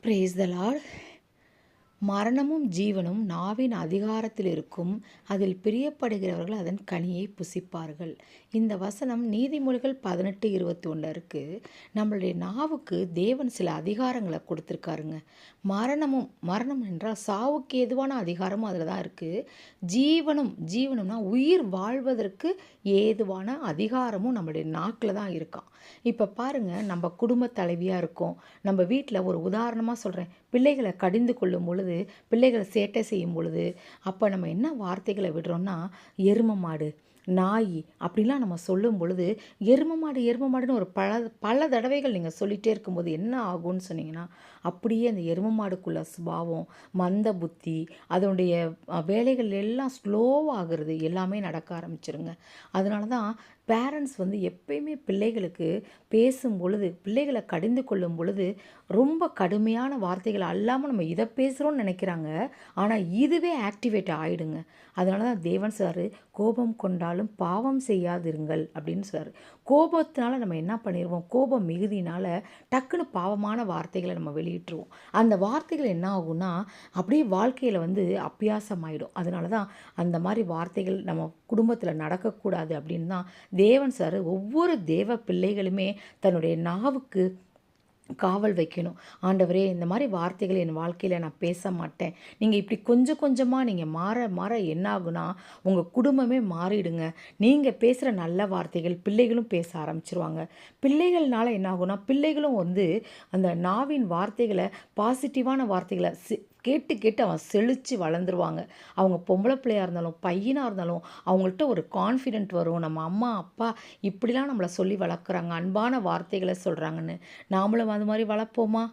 Brace த Lord. மரணமும் ஜீவனும் நாவின் அதிகாரத்தில் இருக்கும், அதில் பிரியப்படுகிறவர்கள் அதன் கனியை புசிப்பார்கள். இந்த வசனம் நீதிமொழிகள் 18:21 இருக்கு. நம்மளுடைய நாவுக்கு தேவன் சில அதிகாரங்களை கொடுத்துருக்காருங்க. மரணம் என்றால் சாவுக்கு ஏதுவான அதிகாரமும் அதில் தான் இருக்குது. ஜீவனும்னா உயிர் வாழ்வதற்கு ஏதுவான அதிகாரமும் நம்மளுடைய நாக்கில் தான் இருக்கான். இப்போ பாருங்கள், நம்ம குடும்ப தலைவியாக இருக்கோம். நம்ம வீட்டில் ஒரு உதாரணமாக சொல்கிறேன், பிள்ளைகளை கடிந்து கொள்ளும் பொழுது, பிள்ளைகளை சேட்டை செய்யும் பொழுது, அப்போ நம்ம என்ன வார்த்தைகளை விடுறோம்னா, எரும மாடு, நாய் அப்படிலாம் நம்ம சொல்லும் பொழுது, எரும மாடுன்னு ஒரு பல தடவைகள் நீங்கள் சொல்லிகிட்டே இருக்கும்போது என்ன ஆகும்னு சொன்னீங்கன்னா, அப்படியே அந்த எரும மாடுக்குள்ள சுபாவம், மந்த புத்தி, அதனுடைய வேலைகள் எல்லாம் ஸ்லோவாகிறது எல்லாமே நடக்க ஆரம்பிச்சிருங்க. அதனால தான் பேரண்ட்ஸ் எப்பயுமே பிள்ளைகளுக்கு பேசும் பொழுது, பிள்ளைகளை கடிந்து கொள்ளும் பொழுது ரொம்ப கடுமையான வார்த்தைகள் அல்லாமல் நம்ம இதை பேசுகிறோன்னு நினைக்கிறாங்க. ஆனால் இதுவே ஆக்டிவேட் ஆகிடுங்க. அதனால தான் தேவன் சார் கோபம் கொண்டாலும் பாவம் செய்யாதிருங்கள் அப்படின்னு சொல்கிறார். கோபத்தினால நம்ம என்ன பண்ணிடுவோம், கோபம் மிகுதினால டக்குன்னு பாவமான வார்த்தைகளை நம்ம வெளியிட்டுருவோம். அந்த வார்த்தைகள் என்ன ஆகும்னா அப்படியே வாழ்க்கையில் அபியாசம் ஆகிடும். அதனால தான் அந்த மாதிரி வார்த்தைகள் நம்ம குடும்பத்தில் நடக்கக்கூடாது அப்படின்னு தான் தேவன் சார் ஒவ்வொரு தேவ பிள்ளைகளுமே தன்னுடைய நாவுக்கு காவல் வைக்கணும். ஆண்டவரே, இந்த மாதிரி வார்த்தைகள் என் வாழ்க்கையில் நான் பேச மாட்டேன். நீங்கள் இப்படி கொஞ்சம் கொஞ்சமாக நீங்கள் மாற என்ன ஆகுனா, உங்கள் குடும்பமே மாறிடுங்க. நீங்கள் பேசுகிற நல்ல வார்த்தைகள் பிள்ளைகளும் பேச ஆரம்பிச்சிருவாங்க. பிள்ளைகள்னால என்ன ஆகுனா, பிள்ளைகளும் அந்த நாவின் வார்த்தைகளை, பாசிட்டிவான வார்த்தைகளை கேட்டு அவன் செழித்து வளர்ந்துருவாங்க. அவங்க பொம்பளை பிள்ளையாக இருந்தாலும் பையனாக இருந்தாலும் அவங்கள்ட்ட ஒரு கான்ஃபிடென்ட் வரும். நம்ம அம்மா அப்பா இப்படிலாம் நம்மளை சொல்லி வளர்க்குறாங்க, அன்பான வார்த்தைகளை சொல்கிறாங்கன்னு. நாமளும் அது மாதிரி வளர்ப்போமா?